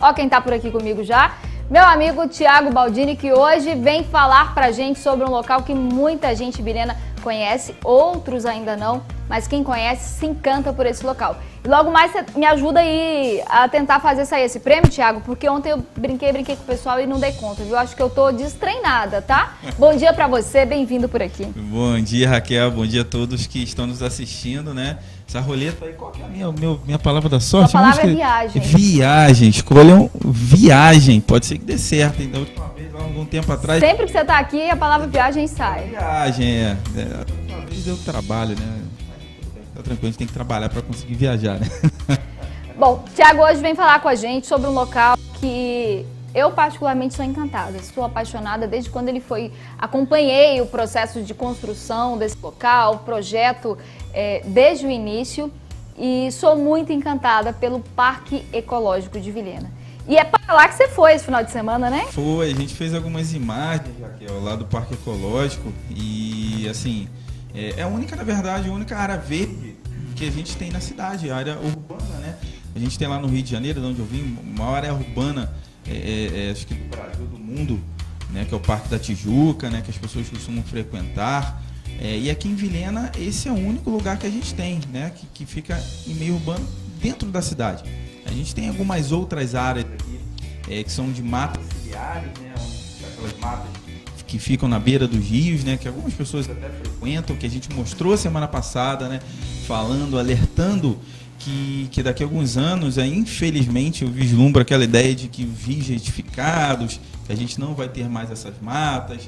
Ó quem tá por aqui comigo já. Meu amigo Thiago Baldini, que hoje vem falar pra gente sobre um local que muita gente bilhena conhece, outros ainda não, mas quem conhece se encanta por esse local. E logo mais você me ajuda aí a tentar fazer sair esse prêmio, Thiago, porque ontem eu brinquei com o pessoal e não dei conta, viu? Acho que eu tô destreinada, tá? Bom dia pra você, bem-vindo por aqui. Bom dia, Raquel, bom dia a todos que estão nos assistindo, né? Essa roleta aí, qual que é a minha palavra da sorte? A palavra é viagem. Viagem, escolham viagem, pode ser que dê certo, hein? Da última vez, há algum tempo atrás... Sempre que você tá aqui, a palavra viagem sai. Viagem, a última vez deu trabalho, né? Tá tranquilo, a gente tem que trabalhar para conseguir viajar, né? Bom, Thiago hoje vem falar com a gente sobre um local que eu particularmente sou encantada, estou apaixonada desde quando ele foi, acompanhei o processo de construção desse local, o projeto desde o início e sou muito encantada pelo Parque Ecológico de Vilhena. E é para lá que você foi esse final de semana, né? Foi, a gente fez algumas imagens, Raquel, lá do Parque Ecológico e assim... É a única, na verdade, a única área verde que a gente tem na cidade, a área urbana, né? A gente tem lá no Rio de Janeiro, de onde eu vim, uma área urbana, acho que do Brasil, do mundo, né? Que é o Parque da Tijuca, né? Que as pessoas costumam frequentar. E aqui em Vilhena, esse é o único lugar que a gente tem, né? Que fica em meio urbano, dentro da cidade. A gente tem algumas outras áreas aqui, que são de matas ciliares, né? Aquelas matas que ficam na beira dos rios, né, que algumas pessoas até frequentam, que a gente mostrou semana passada, né, falando, alertando que daqui a alguns anos, infelizmente, eu vislumbro aquela ideia de que rios retificados, que a gente não vai ter mais essas matas,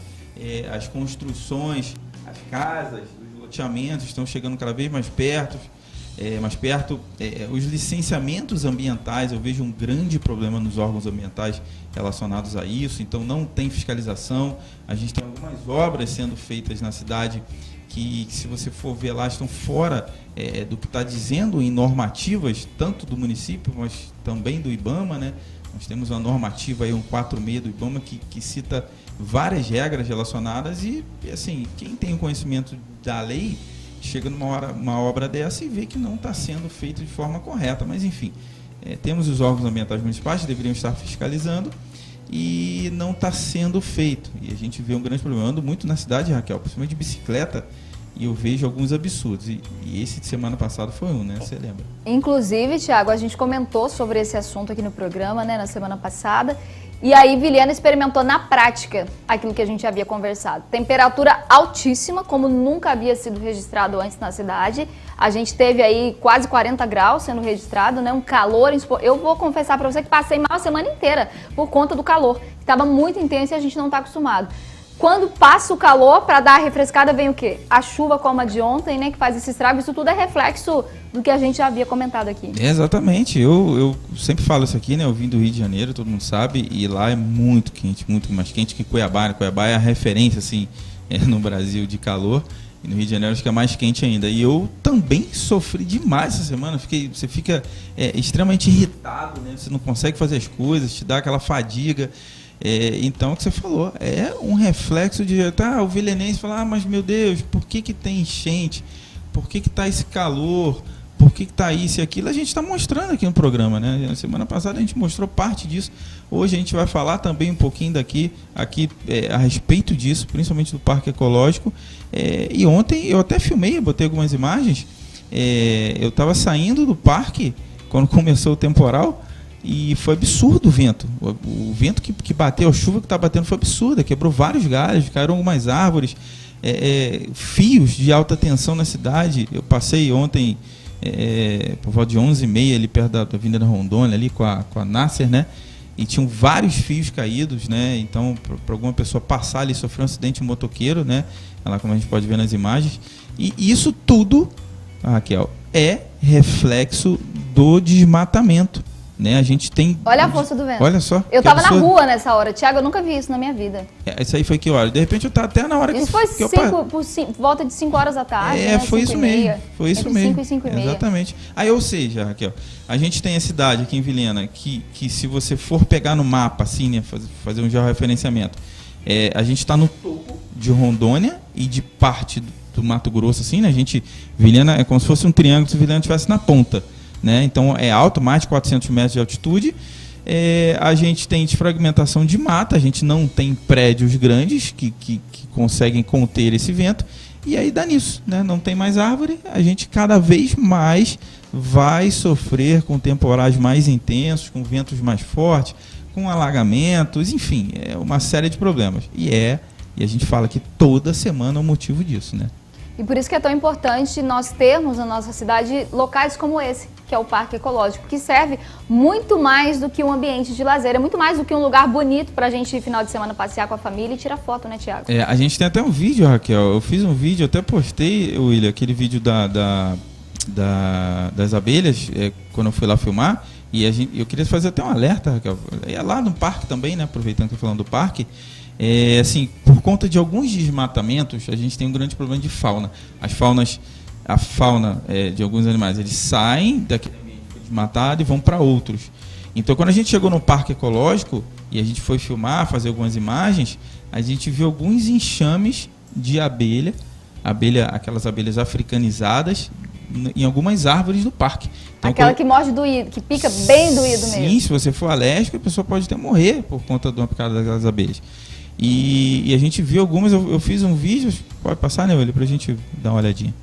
as construções, as casas, os loteamentos estão chegando cada vez mais perto, os licenciamentos ambientais, eu vejo um grande problema nos órgãos ambientais relacionados a isso, então não tem fiscalização, a gente tem algumas obras sendo feitas na cidade que se você for ver lá, estão fora do que está dizendo em normativas, tanto do município, mas também do IBAMA, né? Nós temos uma normativa aí, um 46 do IBAMA, que cita várias regras relacionadas e, assim, quem tem o conhecimento da lei chega numa obra dessa e vê que não está sendo feito de forma correta. Mas, enfim, temos os órgãos ambientais municipais que deveriam estar fiscalizando e não está sendo feito. E a gente vê um grande problema. Eu ando muito na cidade, Raquel, principalmente de bicicleta, e eu vejo alguns absurdos. E esse de semana passada foi um, né? Você lembra? Inclusive, Thiago, a gente comentou sobre esse assunto aqui no programa, né, na semana passada. E aí, Vilhena experimentou na prática aquilo que a gente havia conversado. Temperatura altíssima, como nunca havia sido registrado antes na cidade. A gente teve aí quase 40 graus sendo registrado, né? Um calor... Eu vou confessar para você que passei mal a semana inteira por conta do calor. Estava muito intenso e a gente não está acostumado. Quando passa o calor, para dar a refrescada, vem o quê? A chuva como a de ontem, né? Que faz esse estrago. Isso tudo é reflexo do que a gente já havia comentado aqui. Exatamente. Eu sempre falo isso aqui, né? Eu vim do Rio de Janeiro, todo mundo sabe. E lá é muito quente, muito mais quente que Cuiabá. Né? Cuiabá é a referência, assim, no Brasil de calor. E no Rio de Janeiro acho que é mais quente ainda. E eu também sofri demais essa semana. Você fica extremamente irritado, né? Você não consegue fazer as coisas, te dá aquela fadiga. Então, o que você falou, é um reflexo de... o vilhenense fala, mas meu Deus, por que tem enchente? Por que está esse calor? Por que está isso e aquilo? A gente está mostrando aqui no programa, né? Na semana passada a gente mostrou parte disso. Hoje a gente vai falar também um pouquinho aqui a respeito disso, principalmente do Parque Ecológico. E ontem eu até filmei, botei algumas imagens. Eu estava saindo do parque quando começou o temporal. E foi absurdo o vento. O vento que bateu, a chuva que está batendo foi absurda. Quebrou vários galhos, caíram algumas árvores, fios de alta tensão na cidade. Eu passei ontem por volta de 11h30 ali perto da Avenida Rondônia, ali com a Nasser, né? E tinham vários fios caídos, né? Então, para alguma pessoa passar ali, sofrer um acidente motoqueiro, né? Lá como a gente pode ver nas imagens. E isso tudo, Raquel, é reflexo do desmatamento. Né? A gente tem... Olha a força do vento. Olha só. Eu tava na rua nessa hora. Thiago, eu nunca vi isso na minha vida. Isso aí foi que hora? De repente eu tava até na hora isso que eu... Isso foi volta de 5 horas da tarde, né? Foi isso mesmo. Foi isso mesmo. 5 e 5 e meia. Exatamente. Aí, ou seja, Raquel, a gente tem a cidade aqui em Vilhena que se você for pegar no mapa, assim, né? Fazer um georreferenciamento, a gente está no topo de Rondônia e de parte do Mato Grosso, assim, né? Vilhena é como se fosse um triângulo, se Vilhena estivesse na ponta. Né? Então é alto, mais de 400 metros de altitude, A gente tem desfragmentação de mata, a gente não tem prédios grandes que conseguem conter esse vento, e aí dá nisso, né? Não tem mais árvore, a gente cada vez mais vai sofrer com temporais mais intensos, com ventos mais fortes, com alagamentos, enfim, é uma série de problemas. E a gente fala que toda semana é o motivo disso, né? E por isso que é tão importante nós termos na nossa cidade locais como esse, que é o Parque Ecológico, que serve muito mais do que um ambiente de lazer, é muito mais do que um lugar bonito para a gente final de semana passear com a família e tirar foto, né, Tiago? A gente tem até um vídeo, Raquel, eu fiz um vídeo, até postei, William, aquele vídeo das abelhas, quando eu fui lá filmar, e eu queria fazer até um alerta, Raquel, lá no parque também, né, aproveitando que eu tô falando do parque, assim, por conta de alguns desmatamentos, a gente tem um grande problema de fauna. A fauna de alguns animais, eles saem daquele ambiente desmatado e vão para outros. Então, quando a gente chegou no Parque Ecológico e a gente foi filmar, fazer algumas imagens, a gente viu alguns enxames de abelha, aquelas abelhas africanizadas, em algumas árvores do parque. Então, aquela que morde doído, que pica bem doído mesmo. Sim, se você for alérgico, a pessoa pode até morrer por conta de uma picada daquelas abelhas. E a gente viu algumas, eu fiz um vídeo, pode passar, né, William, pra gente dar uma olhadinha.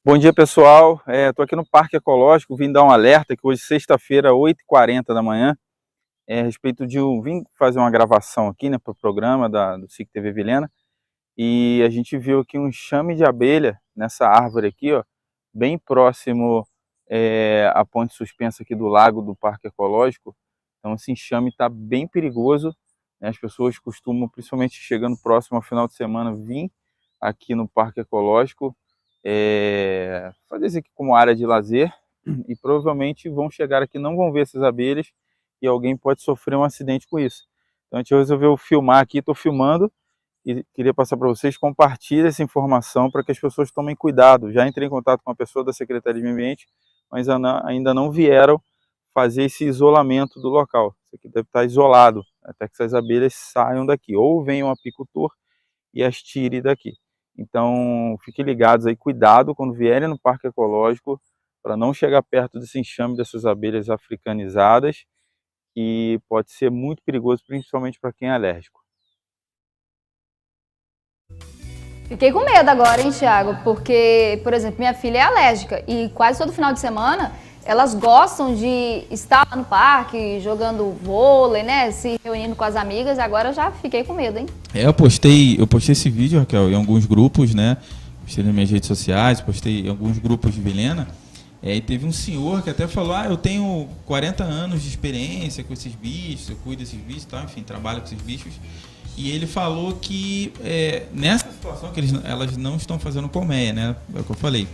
Bom dia, pessoal, estou aqui no Parque Ecológico, vim dar um alerta que hoje, sexta-feira, 8h40 da manhã, a respeito de vim fazer uma gravação aqui, né, para o programa do SIC TV Vilhena, e a gente viu aqui um enxame de abelha nessa árvore aqui, ó, bem próximo à ponte suspensa aqui do lago do Parque Ecológico. Então esse enxame está bem perigoso, né? As pessoas costumam, principalmente chegando próximo ao final de semana, vir aqui no Parque Ecológico, fazer isso aqui como área de lazer, e provavelmente vão chegar aqui, não vão ver essas abelhas, e alguém pode sofrer um acidente com isso. Então a gente resolveu filmar aqui, estou filmando, e queria passar para vocês, compartilhar essa informação para que as pessoas tomem cuidado. Já entrei em contato com a pessoa da Secretaria de Meio Ambiente, mas ainda não vieram fazer esse isolamento do local. Isso aqui deve estar isolado, até que essas abelhas saiam daqui, ou venham um apicultor e as tire daqui. Então, fiquem ligados aí, cuidado quando vierem no Parque Ecológico, para não chegar perto desse enxame dessas abelhas africanizadas, que pode ser muito perigoso, principalmente para quem é alérgico. Fiquei com medo agora, hein, Thiago? Porque, por exemplo, minha filha é alérgica e quase todo final de semana elas gostam de estar no parque, jogando vôlei, né? Se reunindo com as amigas. Agora eu já fiquei com medo, hein? Eu postei esse vídeo, Raquel, em alguns grupos, né? Postei nas minhas redes sociais, postei em alguns grupos de Vilhena. E teve um senhor que até falou, eu tenho 40 anos de experiência com esses bichos, eu cuido desses bichos e tal, enfim, trabalho com esses bichos. E ele falou que nessa situação que elas não estão fazendo colmeia, né? É o que eu falei,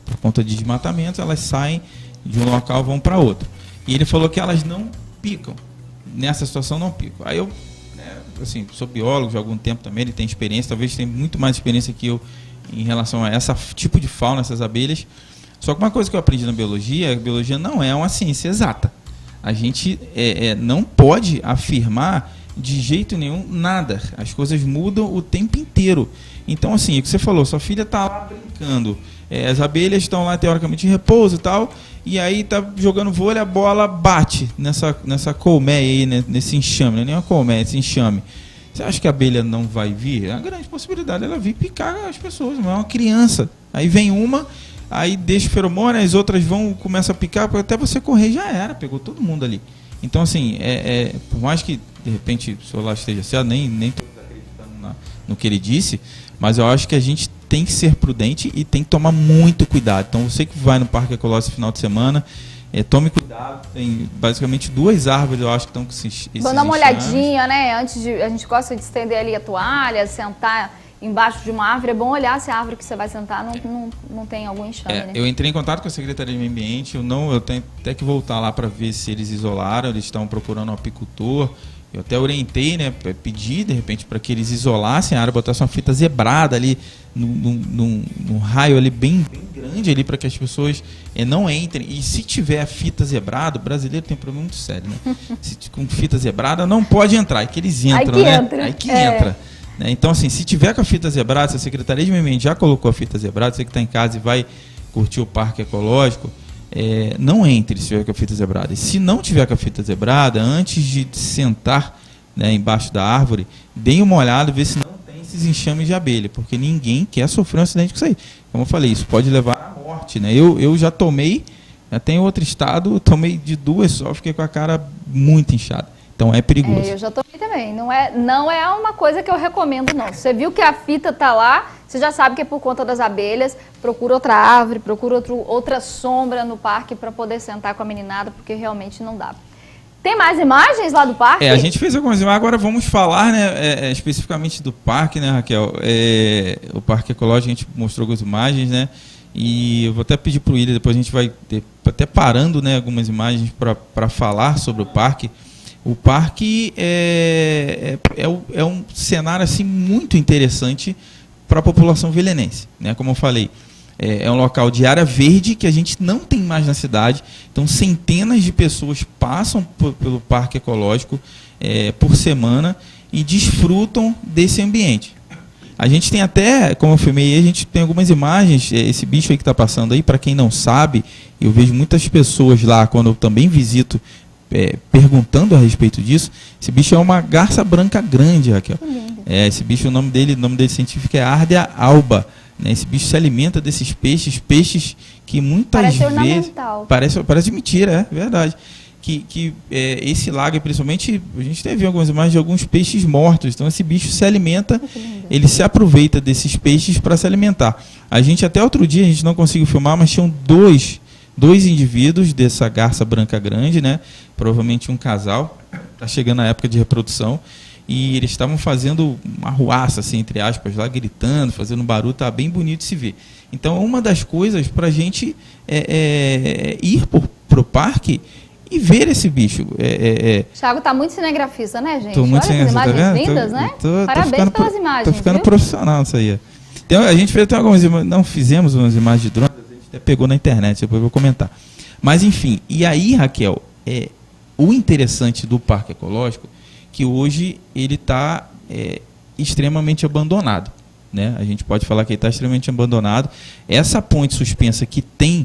por conta de desmatamentos, elas saem de um local e vão para outro. E ele falou que elas não picam, nessa situação não picam. Aí eu, assim, sou biólogo de algum tempo também, ele tem experiência, talvez tenha muito mais experiência que eu em relação a esse tipo de fauna, essas abelhas. Só que uma coisa que eu aprendi na biologia, a biologia não é uma ciência exata. A gente não pode afirmar de jeito nenhum nada. As coisas mudam o tempo inteiro. Então, assim, o que você falou, sua filha está lá brincando, as abelhas estão lá teoricamente em repouso e tal, e aí tá jogando vôlei, a bola bate nessa colmeia aí, né, nesse enxame, não é nem uma colmeia, esse enxame. Você acha que a abelha não vai vir? É uma grande possibilidade ela vir picar as pessoas, não é uma criança. Aí vem uma, aí deixa o feromônio, as outras começam a picar, até você correr já era, pegou todo mundo ali. Então, assim, por mais que, de repente, o senhor lá esteja certo, nem estou acreditando no que ele disse, mas eu acho que a gente tem que ser prudente e tem que tomar muito cuidado. Então, você que vai no Parque Ecológico esse final de semana, tome cuidado. Tem basicamente 2 árvores, eu acho, que estão com esses Vamos dar uma olhadinha, né? A gente gosta de estender ali a toalha, sentar embaixo de uma árvore. É bom olhar se a árvore que você vai sentar não tem algum enxame, né? Eu entrei em contato com a Secretaria de Meio Ambiente, eu tenho até que voltar lá para ver se eles isolaram, eles estão procurando um apicultor. Eu até orientei, né, pedi de repente para que eles isolassem a área, botassem uma fita zebrada ali num raio ali bem grande ali para que as pessoas não entrem. E se tiver fita zebrada, o brasileiro tem um problema muito sério, né? Se com fita zebrada não pode entrar, é que eles entram, Aí que entra. Né? Então, assim, se tiver com a fita zebrada, se a Secretaria de Meio Ambiente já colocou a fita zebrada, você que está em casa e vai curtir o Parque Ecológico, não entre se tiver com a fita zebrada. E se não tiver com a fita zebrada, antes de sentar, né, embaixo da árvore, dê uma olhada, vê se não tem esses enxames de abelha, porque ninguém quer sofrer um acidente com isso aí. Como eu falei, isso pode levar à morte, né? Eu já tomei, até em outro estado, tomei de 2 só, fiquei com a cara muito inchada. Então é perigoso. Eu já tomei também. Não é uma coisa que eu recomendo, não. Você viu que a fita tá lá, você já sabe que é por conta das abelhas. Procura outra árvore, procura outra sombra no parque para poder sentar com a meninada, porque realmente não dá. Tem mais imagens lá do parque? A gente fez algumas imagens, agora vamos falar, né, especificamente do parque, né, Raquel? O Parque Ecológico, a gente mostrou algumas imagens, né? E eu vou até pedir para o William, depois a gente vai até parando, né, algumas imagens para falar sobre o parque. O parque é um cenário assim, muito interessante para a população vilenense, né? Como eu falei, é um local de área verde que a gente não tem mais na cidade. Então, centenas de pessoas passam pelo Parque Ecológico por semana e desfrutam desse ambiente. A gente tem até, como eu filmei, a gente tem algumas imagens, esse bicho aí que está passando aí, para quem não sabe, eu vejo muitas pessoas lá, quando eu também visito, perguntando a respeito disso. Esse bicho é uma garça branca grande, Raquel. Esse bicho, o nome dele científico é Ardea alba. Né? Esse bicho se alimenta desses peixes que muitas vezes... Parece mentira, é verdade. Esse lago, principalmente, a gente teve algumas imagens de alguns peixes mortos. Então esse bicho se alimenta, ele se aproveita desses peixes para se alimentar. A gente até outro dia, a gente não conseguiu filmar, mas tinham dois indivíduos dessa garça branca grande, né? Provavelmente um casal, está chegando a época de reprodução, e eles estavam fazendo uma arruaça, assim, entre aspas, lá gritando, fazendo barulho, tá bem bonito de se ver. Então, uma das coisas para a gente ir pro parque e ver esse bicho. Thiago tá muito cinegrafista, né, gente? Tô muito Olha as imagens tá lindas, né? Parabéns pelas imagens. Tô ficando viu? profissional nisso aí. Então, a gente fez até algumas imagens, não fizemos umas imagens de drone, a gente até pegou na internet, depois eu vou comentar. Mas, enfim, e aí, Raquel, o interessante do Parque Ecológico, que hoje ele está extremamente abandonado, né? A gente pode falar que ele está extremamente abandonado. Essa ponte suspensa que tem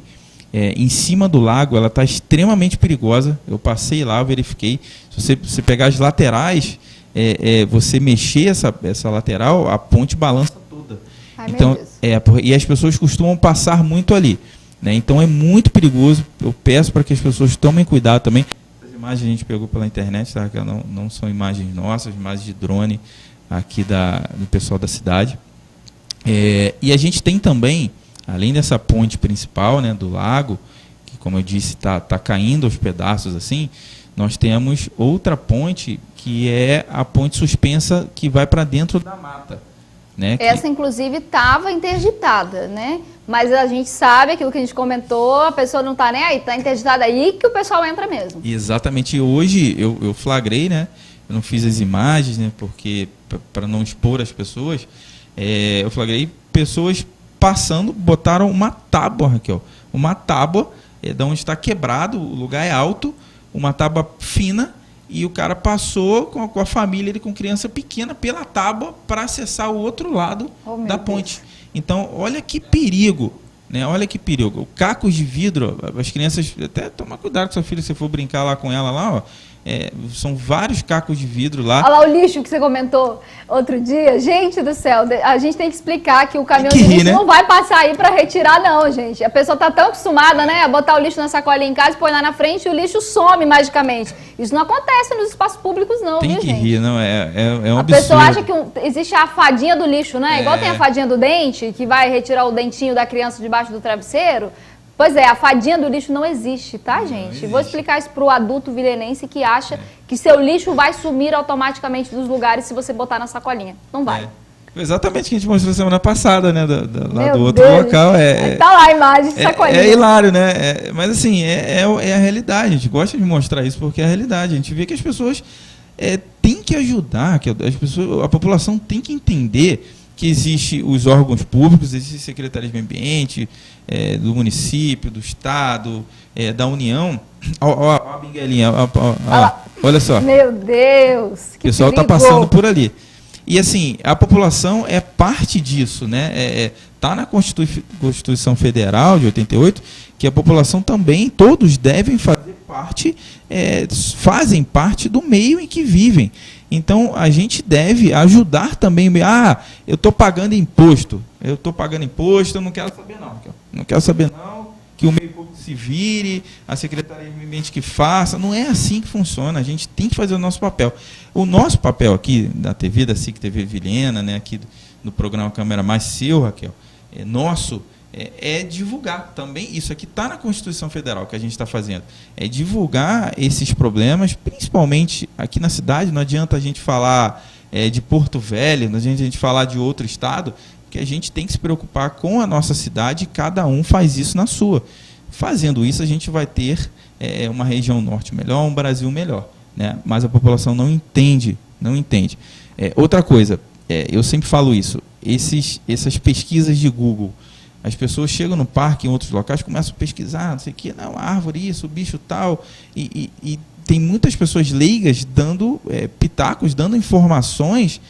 em cima do lago, ela está extremamente perigosa. Eu passei lá, eu verifiquei. Se você pegar as laterais, você mexer essa lateral, a ponte balança toda. Ai, então, e as pessoas costumam passar muito ali, né? Então é muito perigoso. Eu peço para que as pessoas tomem cuidado também. As imagens a gente pegou pela internet, tá? Que não são imagens nossas, imagens de drone aqui do pessoal da cidade. E a gente tem também, além dessa ponte principal, né, do lago, que, como eu disse, tá caindo aos pedaços assim, nós temos outra ponte, que é a ponte suspensa que vai para dentro da mata. Né, essa, inclusive, estava interditada, né? Mas a gente sabe aquilo que a gente comentou, a pessoa não está nem aí, está interditada aí que o pessoal entra mesmo. Exatamente. Hoje eu flagrei, né? Eu não fiz as imagens, né? Porque para não expor as pessoas, eu flagrei pessoas passando, botaram uma tábua, Raquel. Uma tábua, de onde está quebrado, o lugar é alto, uma tábua fina, e o cara passou com a família, ele com criança pequena, pela tábua para acessar o outro lado da ponte. Deus. Então, olha que perigo, né? Olha que perigo. Cacos de vidro, as crianças, até toma cuidado com sua filha, se você for brincar lá com ela lá, ó. São vários cacos de vidro lá. Olha lá o lixo que você comentou outro dia. Gente do céu, a gente tem que explicar que o caminhão de lixo, né? Não vai passar aí para retirar, não, gente. A pessoa tá tão acostumada, né, a botar o lixo na sacolinha em casa, põe lá na frente e o lixo some magicamente. Isso não acontece nos espaços públicos, não, tem viu, que gente? Rir, não, é um absurdo. A pessoa acha que existe a fadinha do lixo, né? Igual tem a fadinha do dente, que vai retirar o dentinho da criança debaixo do travesseiro. Pois a fadinha do lixo não existe, tá, gente? Existe. Vou explicar isso pro adulto vilenense que acha que seu lixo vai sumir automaticamente dos lugares se você botar na sacolinha. Não vai. Exatamente o que a gente mostrou semana passada, né? Lá do outro local. Tá lá a imagem de sacolinha. É hilário, né? Mas assim, é a realidade. A gente gosta de mostrar isso porque é a realidade. A gente vê que as pessoas têm que ajudar, que a população tem que entender que existem os órgãos públicos, existe Secretaria de Meio Ambiente, do município, do Estado, da União. Ó, a Miguelinha, olha só. Meu Deus, que o pessoal está passando por ali. E assim, a população é parte disso, né? Está na Constituição Federal de 88, que a população também, todos devem fazer parte, fazem parte do meio em que vivem. Então, a gente deve ajudar também. Eu estou pagando imposto, eu não quero saber não quero saber não, que o meio público se vire, a Secretaria de Meio Ambiente que faça. Não é assim que funciona, a gente tem que fazer o nosso papel. O nosso papel aqui, da TV, da SIC TV Vilhena, né, aqui no programa Câmera Mais Seu, Raquel, é divulgar também. Isso aqui está na Constituição Federal, que a gente está fazendo. É divulgar esses problemas, principalmente aqui na cidade. Não adianta a gente falar de Porto Velho, não adianta a gente falar de outro estado, que a gente tem que se preocupar com a nossa cidade, e cada um faz isso na sua. Fazendo isso, a gente vai ter uma região norte melhor, um Brasil melhor, né? Mas a população não entende. Outra coisa, eu sempre falo isso, essas pesquisas de Google, as pessoas chegam no parque, em outros locais, começam a pesquisar, não sei o que, não, a árvore isso, o bicho tal, e tem muitas pessoas leigas dando pitacos, dando informações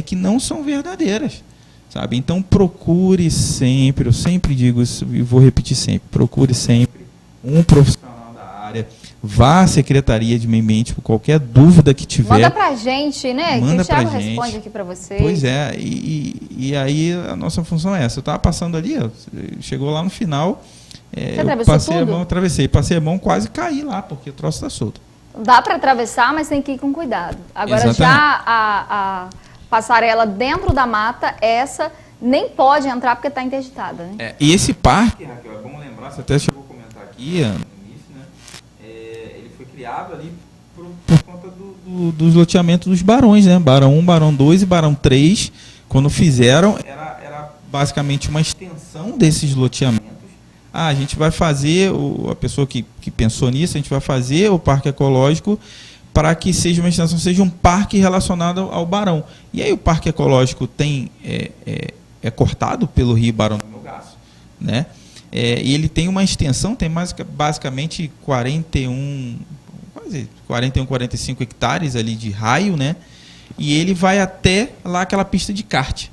que não são verdadeiras, sabe? Então procure sempre, eu sempre digo isso e vou repetir sempre, procure sempre um profissional da área, vá à Secretaria de Meio Ambiente por qualquer dúvida que tiver. Manda pra gente, né? Manda que o Thiago pra gente. Responde aqui pra vocês. Pois é, e aí a nossa função é essa. Eu estava passando ali, chegou lá no final, Você atravessou tudo? Passei a mão, quase caí lá, porque o troço está solto. Dá para atravessar, mas tem que ir com cuidado. Agora, Exatamente. já a passarela dentro da mata, essa nem pode entrar porque está interditada, né? E esse parque, Raquel, é bom lembrar, você até chegou a comentar aqui no início, né? Ele foi criado ali por conta dos loteamentos dos barões, né? Barão 1, Barão 2 e Barão 3, quando fizeram, era basicamente uma extensão desses loteamentos. A gente vai fazer, a pessoa que pensou nisso, a gente vai fazer o parque ecológico para que seja uma extensão, seja um parque relacionado ao Barão. E aí o parque ecológico é cortado pelo rio Barão do Melgaço, né? E ele tem uma extensão, tem basicamente 45 hectares ali de raio, né? E ele vai até lá aquela pista de kart.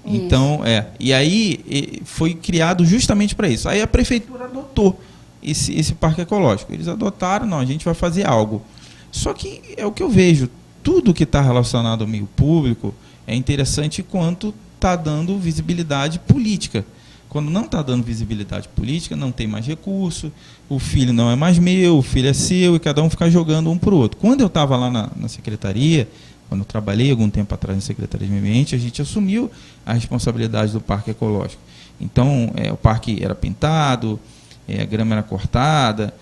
Então, e aí foi criado justamente para isso. Aí a prefeitura adotou esse parque ecológico. Eles adotaram, não, a gente vai fazer algo. Só que é o que eu vejo, tudo que está relacionado ao meio público é interessante quanto está dando visibilidade política. Quando não está dando visibilidade política, não tem mais recurso, o filho não é mais meu, o filho é seu, e cada um fica jogando um para o outro. Quando eu estava lá na secretaria, quando eu trabalhei algum tempo atrás na Secretaria de Meio Ambiente, a gente assumiu a responsabilidade do parque ecológico. Então, o parque era pintado, a grama era cortada,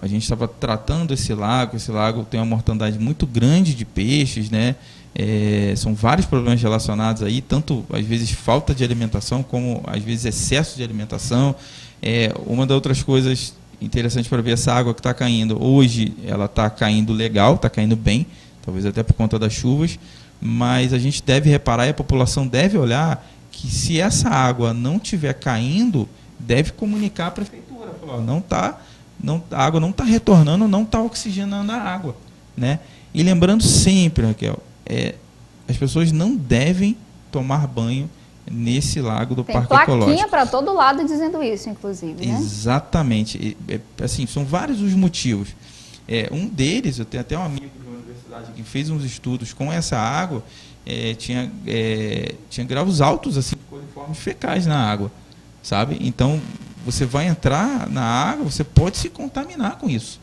a gente estava tratando esse lago tem uma mortandade muito grande de peixes, né? São vários problemas relacionados aí, tanto às vezes falta de alimentação, como às vezes excesso de alimentação. Uma das outras coisas interessantes para ver, essa água que está caindo, hoje ela está caindo legal, está caindo bem, talvez até por conta das chuvas, mas a gente deve reparar e a população deve olhar que se essa água não estiver caindo, deve comunicar à prefeitura, falar, a água não está retornando, não está oxigenando a água, né? E lembrando sempre, Raquel, as pessoas não devem tomar banho nesse lago do Parque Ecológico. Tem plaquinha para todo lado dizendo isso, inclusive, né? Exatamente. Assim, são vários os motivos. Um deles, eu tenho até um amigo da universidade que fez uns estudos com essa água, tinha graus altos assim, de coliformes fecais na água, sabe? Então, você vai entrar na água, você pode se contaminar com isso,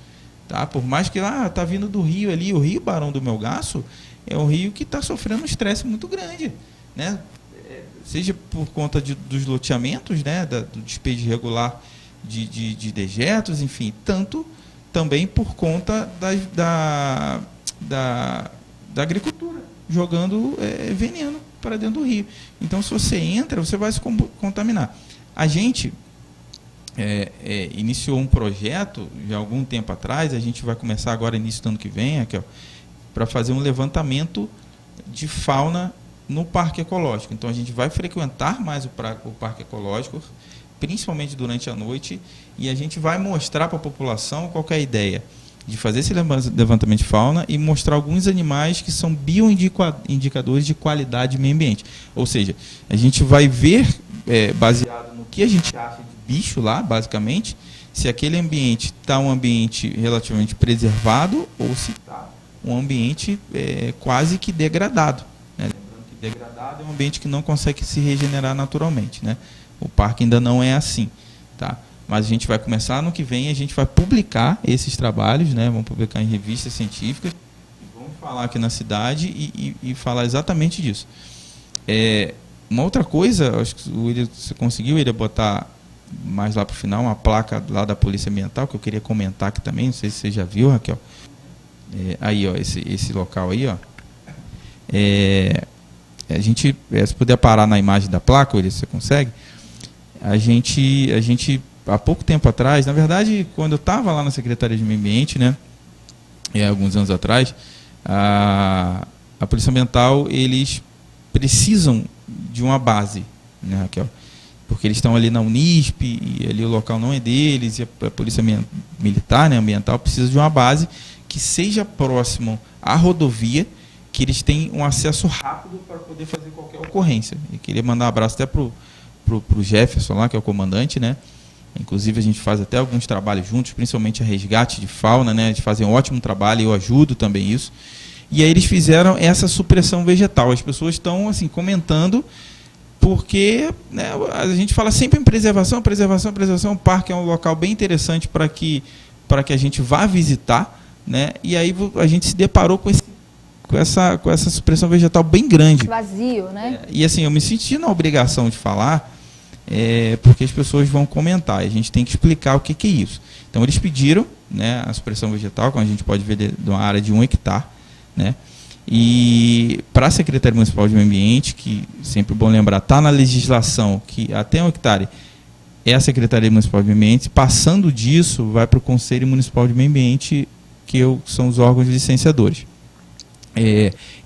tá? Por mais que está vindo do rio ali, o rio Barão do Melgaço é um rio que está sofrendo um estresse muito grande, né? Seja por conta dos loteamentos, né? Do despejo irregular de dejetos, enfim, tanto também por conta da agricultura, jogando veneno para dentro do rio. Então, se você entra, você vai se contaminar. A gente iniciou um projeto já há algum tempo atrás, a gente vai começar agora, início do ano que vem, para fazer um levantamento de fauna no Parque Ecológico. Então, a gente vai frequentar mais o Parque Ecológico, principalmente durante a noite, e a gente vai mostrar para a população qual que é a ideia de fazer esse levantamento de fauna e mostrar alguns animais que são bioindicadores de qualidade de meio ambiente. Ou seja, a gente vai ver baseado no que a gente acha de bicho lá, basicamente, se aquele ambiente está um ambiente relativamente preservado ou se está um ambiente quase que degradado, né? Lembrando que degradado é um ambiente que não consegue se regenerar naturalmente, né? O parque ainda não é assim, tá? Mas a gente vai começar ano que vem, a gente vai publicar esses trabalhos, né? Vamos publicar em revistas científicas, vamos falar aqui na cidade e falar exatamente disso. Uma outra coisa, acho que você conseguiu botar mais lá para o final uma placa lá da Polícia Ambiental, que eu queria comentar aqui também, não sei se você já viu, Raquel. Aí, ó, esse local aí, ó. A gente, se puder parar na imagem da placa, William, você consegue? A gente, há pouco tempo atrás, na verdade, quando eu estava lá na Secretaria de Meio Ambiente, né, alguns anos atrás, a Polícia Ambiental, eles precisam de uma base, né, Raquel? Porque eles estão ali na Unisp, e ali o local não é deles, e a Polícia Militar, né, Ambiental, precisa de uma base que seja próximo à rodovia, que eles tenham um acesso rápido para poder fazer qualquer ocorrência. E queria mandar um abraço até para o Jefferson lá, que é o comandante, né? Inclusive a gente faz até alguns trabalhos juntos, principalmente a resgate de fauna, né? Eles fazem um ótimo trabalho e eu ajudo também isso. E aí eles fizeram essa supressão vegetal. As pessoas estão assim comentando, porque, né, a gente fala sempre em preservação. O parque é um local bem interessante para que a gente vá visitar, né? E aí a gente se deparou com essa supressão vegetal bem grande. Vazio, né? E assim, eu me senti na obrigação de falar, porque as pessoas vão comentar. A gente tem que explicar o que é isso. Então eles pediram, né, a supressão vegetal, como a gente pode ver, de uma área de 1 hectare, né? E para a Secretaria Municipal de Meio Ambiente, que sempre bom lembrar, está na legislação que até 1 hectare é a Secretaria Municipal de Meio Ambiente, passando disso vai para o Conselho Municipal de Meio Ambiente, que são os órgãos licenciadores.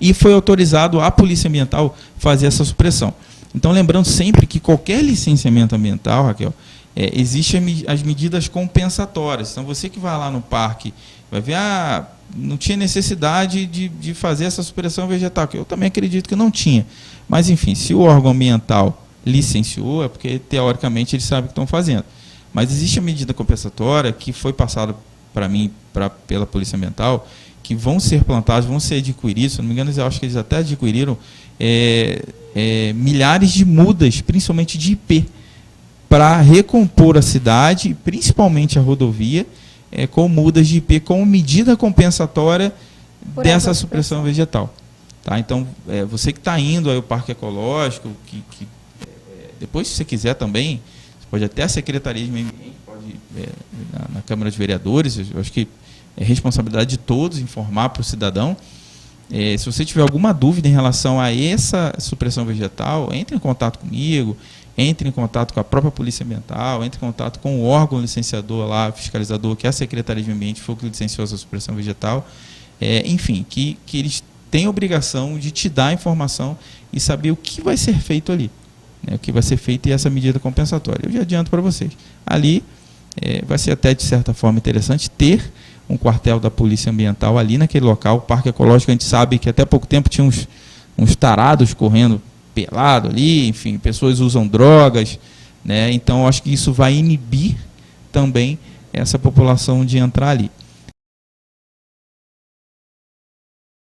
E foi autorizado a Polícia Ambiental fazer essa supressão. Então, lembrando sempre que qualquer licenciamento ambiental, Raquel, existem as medidas compensatórias. Então, você que vai lá no parque, vai ver, não tinha necessidade de fazer essa supressão vegetal, que eu também acredito que não tinha. Mas, enfim, se o órgão ambiental licenciou, é porque, teoricamente, eles sabem o que estão fazendo. Mas existe a medida compensatória que foi passada para mim, pela Polícia Ambiental, que vão ser plantados, vão ser adquiridos, se não me engano, eu acho que eles até adquiriram milhares de mudas, principalmente de IP, para recompor a cidade, principalmente a rodovia, com mudas de IP, como medida compensatória dessa supressão vegetal. Tá? Então, você que está indo ao Parque Ecológico, depois, se você quiser também, você pode até a Secretaria de Meio Ambiente, pode na Câmara de Vereadores, eu acho que é responsabilidade de todos informar para o cidadão. Se você tiver alguma dúvida em relação a essa supressão vegetal, entre em contato comigo, entre em contato com a própria Polícia Ambiental, entre em contato com o órgão licenciador lá, fiscalizador, que é a Secretaria de Meio Ambiente, foi o que licenciou essa supressão vegetal. Enfim, que eles têm a obrigação de te dar a informação e saber o que vai ser feito ali, né, o que vai ser feito e essa medida compensatória. Eu já adianto para vocês. Ali vai ser até, de certa forma, interessante ter um quartel da Polícia Ambiental ali naquele local. O Parque Ecológico, a gente sabe que até pouco tempo tinha uns tarados correndo pelado ali, enfim, pessoas usam drogas, né? Então, acho que isso vai inibir também essa população de entrar ali.